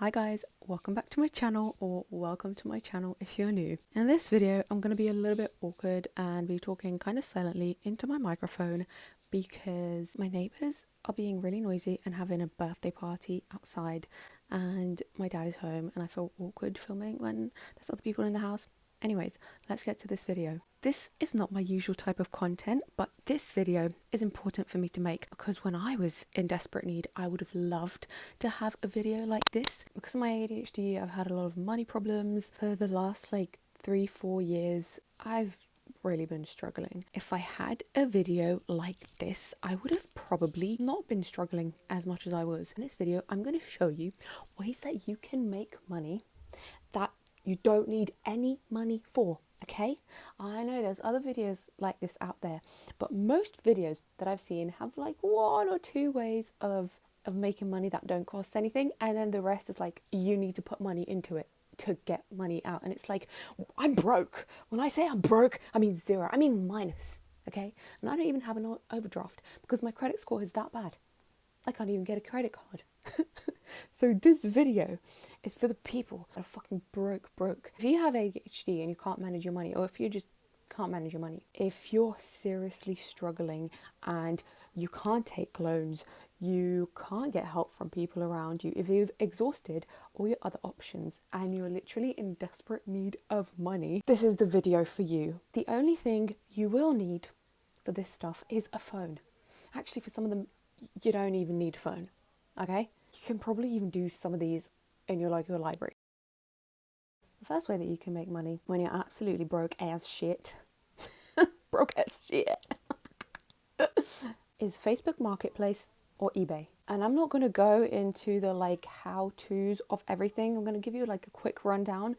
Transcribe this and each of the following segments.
Hi guys, welcome back to my channel, or welcome to my channel if you're new. In this video I'm going to be a little bit awkward and be talking kind of silently into my microphone because my neighbours are being really noisy and having a birthday party outside, and my dad is home and I feel awkward filming when there's other people in the house. Anyways, let's get to this video. This is not my usual type of content, but this video is important for me to make because when I was in desperate need, I would have loved to have a video like this. Because of my ADHD, I've had a lot of money problems for the last 3-4 years. I've really been struggling. If I had a video like this, I would have probably not been struggling as much as I was. In this video, I'm going to show you ways that you can make money that you don't need any money for, okay? I know there's other videos like this out there, but most videos that I've seen have like 1 or 2 ways of making money that don't cost anything, and then the rest is like you need to put money into it to get money out. And it's like, I'm broke. When I say I'm broke, I mean zero. I mean minus, okay? And I don't even have an overdraft because my credit score is that bad. I can't even get a credit card. So this video is for the people that are fucking broke. If you have ADHD and you can't manage your money, or if you just can't manage your money, if you're seriously struggling and you can't take loans, you can't get help from people around you, if you've exhausted all your other options and you're literally in desperate need of money, this is the video for you. The only thing you will need for this stuff is a phone. Actually, for some of them, you don't even need a phone, okay? You can probably even do some of these in your local library. The first way that you can make money when you're absolutely broke as shit, is Facebook Marketplace or eBay. And I'm not going to go into the how-tos of everything. I'm going to give you a quick rundown.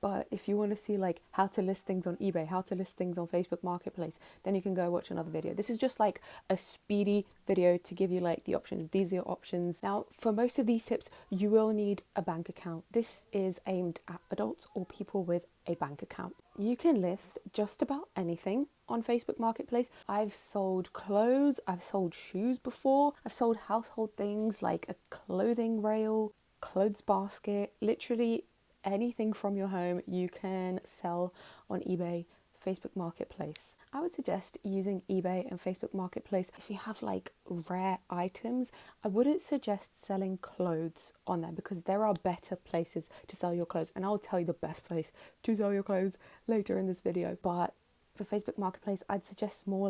But if you want to see how to list things on eBay, how to list things on Facebook Marketplace, then you can go watch another video. This is just a speedy video to give you the options. These are your options. Now, for most of these tips, you will need a bank account. This is aimed at adults or people with a bank account. You can list just about anything on Facebook Marketplace. I've sold clothes, I've sold shoes before, I've sold household things like a clothing rail, clothes basket, literally anything from your home you can sell on eBay, Facebook Marketplace. I would suggest using eBay and Facebook Marketplace if you have rare items. I wouldn't suggest selling clothes on there because there are better places to sell your clothes, and I'll tell you the best place to sell your clothes later in this video. But for Facebook Marketplace, I'd suggest more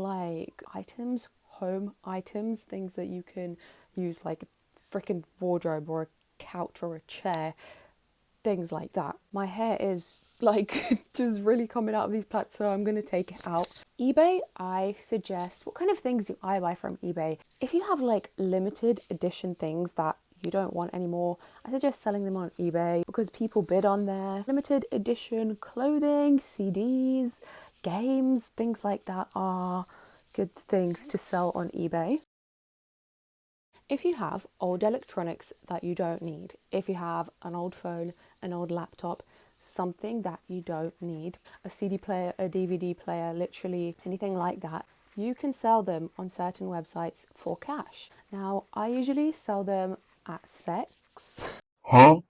items, home items, things that you can use like a freaking wardrobe or a couch or a chair, things like that. My hair is just really coming out of these plaits, so I'm going to take it out. eBay, I suggest, what kind of things do I buy from eBay? If you have limited edition things that you don't want anymore, I suggest selling them on eBay because people bid on there. Limited edition clothing, CDs, games, things like that are good things to sell on eBay. If you have old electronics that you don't need, if you have an old phone, an old laptop, something that you don't need, a CD player, a DVD player, literally anything like that, you can sell them on certain websites for cash. Now, I usually sell them at Sex. Huh?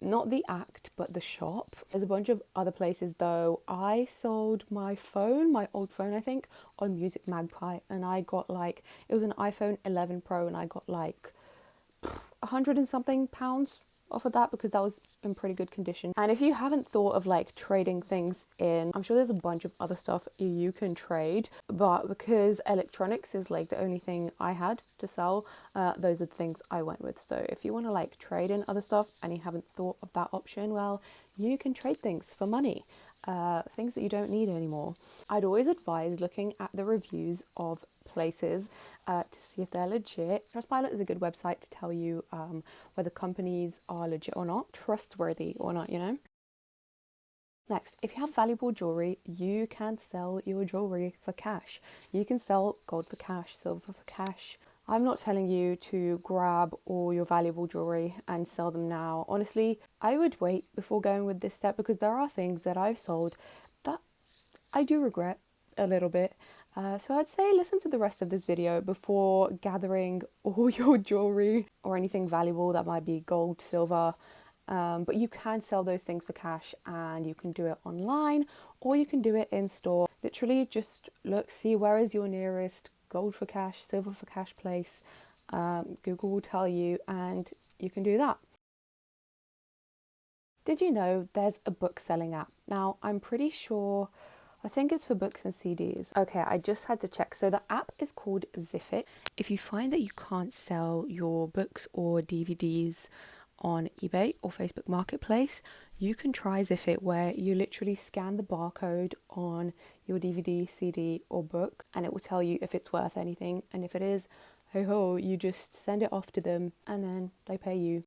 Not the act, but the shop. There's a bunch of other places though. I sold my phone, my old phone I think, on Music Magpie, and I got it was an iPhone 11 Pro, and I got 100 and something pounds off of that because that was in pretty good condition. And if you haven't thought of trading things in, I'm sure there's a bunch of other stuff you can trade, but because electronics is the only thing I had to sell, those are the things I went with. So if you want to trade in other stuff and you haven't thought of that option, well, you can trade things for money, things that you don't need anymore. I'd always advise looking at the reviews of places to see if they're legit. Trustpilot is a good website to tell you whether companies are legit or not, trustworthy or not, you know. Next, if you have valuable jewelry, you can sell your jewelry for cash. You can sell gold for cash, silver for cash. I'm not telling you to grab all your valuable jewelry and sell them now. Honestly, I would wait before going with this step because there are things that I've sold that I do regret a little bit. So I'd say listen to the rest of this video before gathering all your jewelry or anything valuable that might be gold, silver. But you can sell those things for cash, and you can do it online or you can do it in store. Literally just look, see where is your nearest gold for cash, silver for cash place. Google will tell you, and you can do that. Did you know there's a book selling app? Now, I'm pretty sure, I think it's for books and CDs. Okay, I just had to check. So the app is called Ziffit. If you find that you can't sell your books or DVDs on eBay or Facebook Marketplace, you can try Ziffit, where you literally scan the barcode on your DVD, CD or book, and it will tell you if it's worth anything. And if it is, hey ho, you just send it off to them and then they pay you.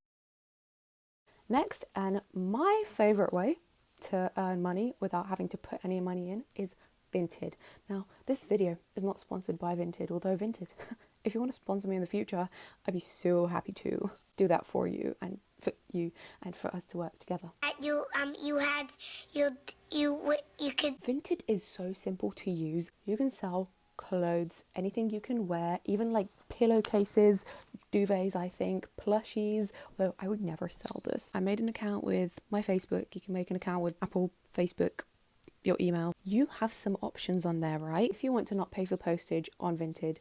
Next, and my favorite way to earn money without having to put any money in, is Vinted. Now, this video is not sponsored by Vinted, although Vinted, if you want to sponsor me in the future, I'd be so happy to do that for you and for us to work together. You could. Vinted is so simple to use. You can sell clothes, anything you can wear, even like pillowcases, duvets, I think, plushies, although I would never sell this. I made an account with my Facebook. You can make an account with Apple, Facebook, your email. You have some options on there, right? If you want to not pay for postage on Vinted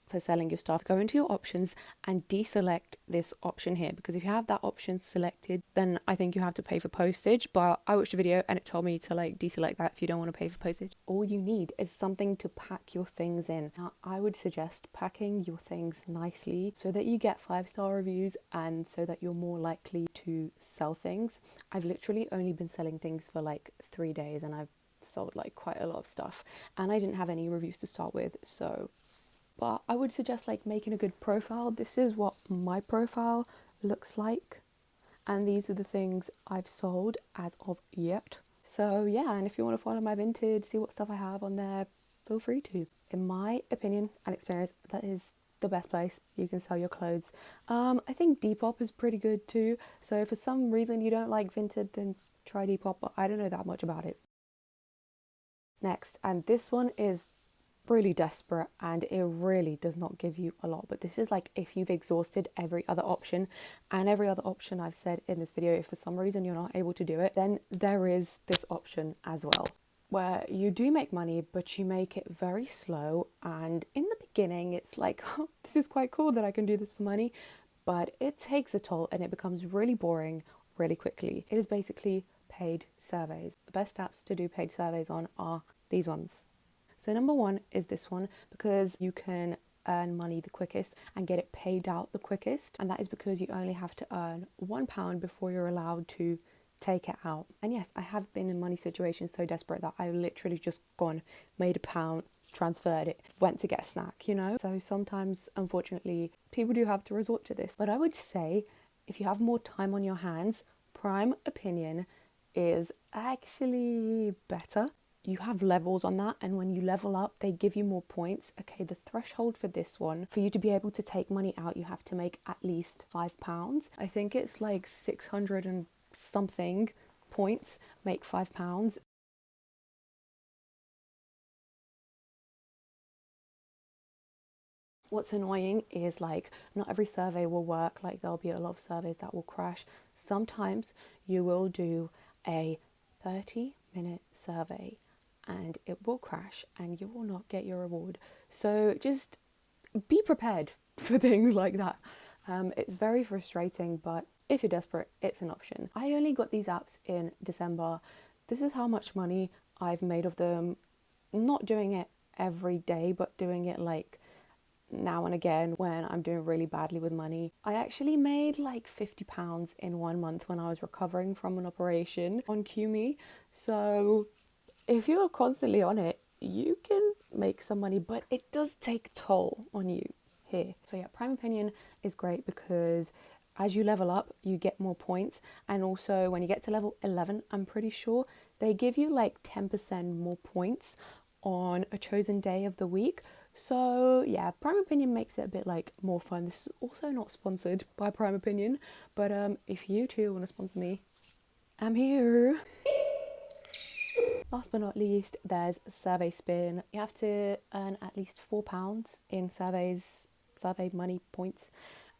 for selling your stuff, go into your options and deselect this option here, because if you have that option selected, then I think you have to pay for postage. But I watched a video and it told me to like deselect that if you don't want to pay for postage. All you need is something to pack your things in. Now, I would suggest packing your things nicely so that you get 5-star reviews and so that you're more likely to sell things. I've literally only been selling things for like 3 days and I've sold like quite a lot of stuff, and I didn't have any reviews to start with, so. But I would suggest like making a good profile. This is what my profile looks like, and these are the things I've sold as of yet. So yeah, and if you want to follow my Vinted, see what stuff I have on there, feel free to. In my opinion and experience, that is the best place you can sell your clothes. I think Depop is pretty good too. So if for some reason you don't like Vinted, then try Depop, but I don't know that much about it. Next, and this one is really desperate and it really does not give you a lot, but this is like if you've exhausted every other option, and every other option I've said in this video, if for some reason you're not able to do it, then there is this option as well, where you do make money, but you make it very slow. And in the beginning it's like, oh, this is quite cool that I can do this for money, but it takes a toll and it becomes really boring really quickly. It is basically paid surveys. The best apps to do paid surveys on are these ones. So number one is this one, because you can earn money the quickest and get it paid out the quickest, and that is because you only have to earn £1 before you're allowed to take it out. And yes, I have been in money situations so desperate that I literally just gone, made £1, transferred it, went to get a snack, you know? So sometimes, unfortunately, people do have to resort to this. But I would say if you have more time on your hands, Prime Opinion is actually better. You have levels on that, and when you level up they give you more points. Okay, the threshold for this one, for you to be able to take money out, you have to make at least £5. I think it's like 600 and something points make £5. What's annoying is like not every survey will work. Like there'll be a lot of surveys that will crash. Sometimes you will do a 30-minute survey and it will crash and you will not get your reward. So just be prepared for things like that. It's very frustrating, but if you're desperate, it's an option. I only got these apps in December. This is how much money I've made of them. Not doing it every day, but doing it like now and again when I'm doing really badly with money. I actually made like £50 in 1 month when I was recovering from an operation on QMe. So if you're constantly on it, you can make some money, but it does take toll on you here. So yeah, Prime Opinion is great because as you level up, you get more points. And also when you get to level 11, I'm pretty sure they give you like 10% more points on a chosen day of the week. So yeah, Prime Opinion makes it a bit like more fun. This is also not sponsored by Prime Opinion, but if you too want to sponsor me, I'm here. Last but not least, there's Survey Spin. You have to earn at least £4 in survey money points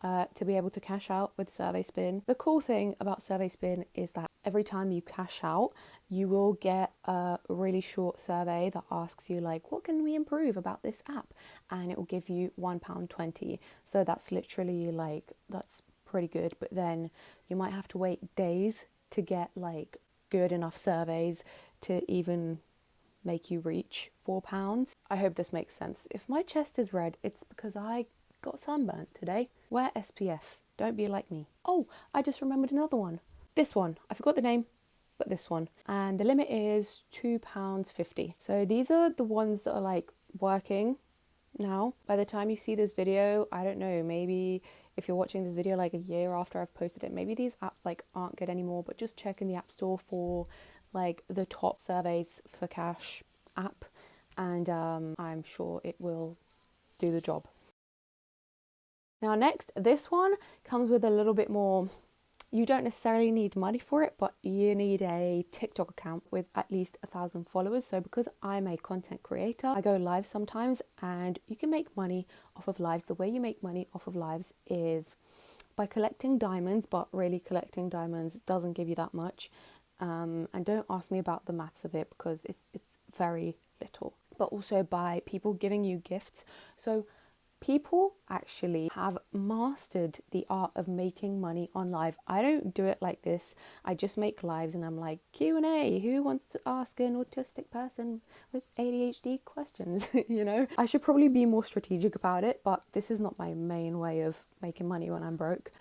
to be able to cash out with Survey Spin. The cool thing about Survey Spin is that every time you cash out, you will get a really short survey that asks you like, what can we improve about this app? And it will give you £1.20. So that's literally like, that's pretty good. But then you might have to wait days to get like good enough surveys to even make you reach £4. I hope this makes sense. If my chest is red, it's because I got sunburnt today. Wear SPF. Don't be like me. Oh, I just remembered another one. This one. I forgot the name, but this one. And the limit is £2.50. So these are the ones that are like working now. By the time you see this video, I don't know, maybe if you're watching this video like a year after I've posted it, maybe these apps like aren't good anymore, but just check in the App Store for like the top surveys for cash app, and I'm sure it will do the job. Now next, this one comes with a little bit more. You don't necessarily need money for it, but you need a TikTok account with at least 1,000 followers. So because I'm a content creator, I go live sometimes, and you can make money off of lives. The way you make money off of lives is by collecting diamonds, but really collecting diamonds doesn't give you that much. And don't ask me about the maths of it because it's very little. But also by people giving you gifts. So people actually have mastered the art of making money on live. I don't do it like this. I just make lives and I'm like, Q&A, who wants to ask an autistic person with ADHD questions? You know, I should probably be more strategic about it, but this is not my main way of making money when I'm broke.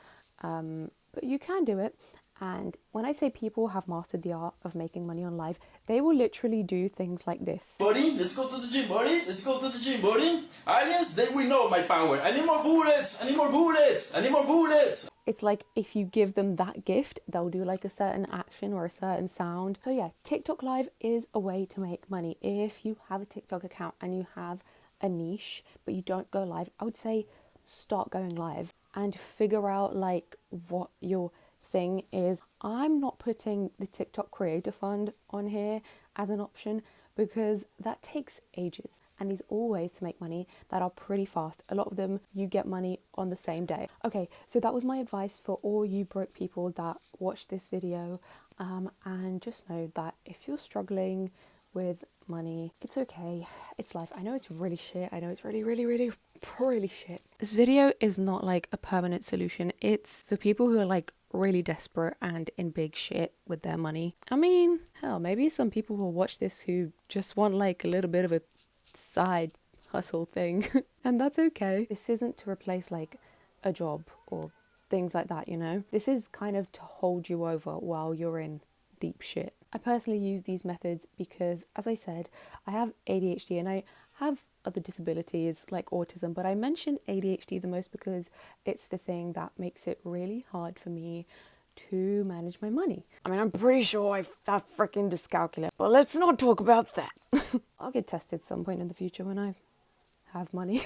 But you can do it. And when I say people have mastered the art of making money on live, they will literally do things like this. Buddy, let's go to the gym, buddy. Let's go to the gym, buddy. Aliens, they will know my power. I need more bullets. I need more bullets. I need more bullets. It's like if you give them that gift, they'll do like a certain action or a certain sound. So yeah, TikTok Live is a way to make money. If you have a TikTok account and you have a niche, but you don't go live, I would say start going live and figure out like what your thing is. I'm not putting the TikTok Creator Fund on here as an option because that takes ages, and these are ways to make money that are pretty fast. A lot of them you get money on the same day. Okay, so that was my advice for all you broke people that watch this video, and just know that if you're struggling with money, it's okay, it's life. I know it's really shit, I know it's really shit. This video is not like a permanent solution. It's for people who are like really desperate and in big shit with their money. I mean, hell, maybe some people will watch this who just want like a little bit of a side hustle thing and that's okay. This isn't to replace like a job or things like that, you know. This is kind of to hold you over while you're in deep shit. I personally use these methods because, as I said, I have ADHD and I have other disabilities like autism, but I mention ADHD the most because it's the thing that makes it really hard for me to manage my money. I mean, I'm pretty sure I have freaking dyscalculia, but let's not talk about that. I'll get tested some point in the future when I have money.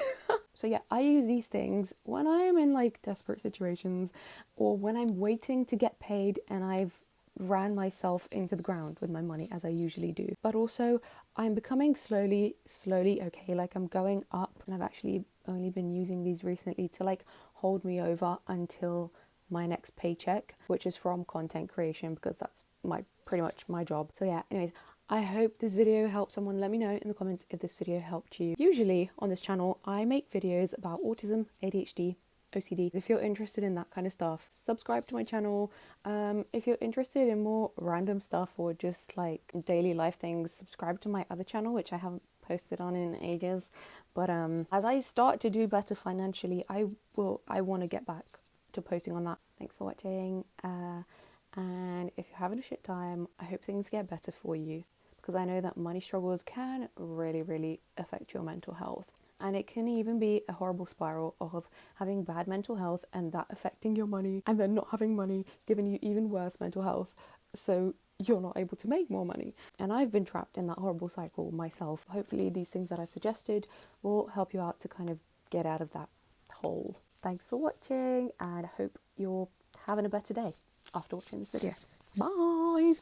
So yeah, I use these things when I'm in like desperate situations or when I'm waiting to get paid and I've ran myself into the ground with my money, as I usually do. But also I'm becoming slowly okay, like I'm going up, and I've actually only been using these recently to like hold me over until my next paycheck, which is from content creation because that's pretty much my job. So yeah, anyways, I hope this video helped someone. Let me know in the comments if this video helped you. Usually on this channel I make videos about autism, ADHD, OCD. If you're interested in that kind of stuff, subscribe to my channel. If you're interested in more random stuff or just like daily life things, subscribe to my other channel, which I haven't posted on in ages. But as I start to do better financially, I want to get back to posting on that. Thanks for watching, and if you're having a shit time, I hope things get better for you, because I know that money struggles can really affect your mental health. And it can even be a horrible spiral of having bad mental health and that affecting your money, and then not having money giving you even worse mental health, so you're not able to make more money. And I've been trapped in that horrible cycle myself. Hopefully these things that I've suggested will help you out to kind of get out of that hole. Thanks for watching, and I hope you're having a better day after watching this video. Bye!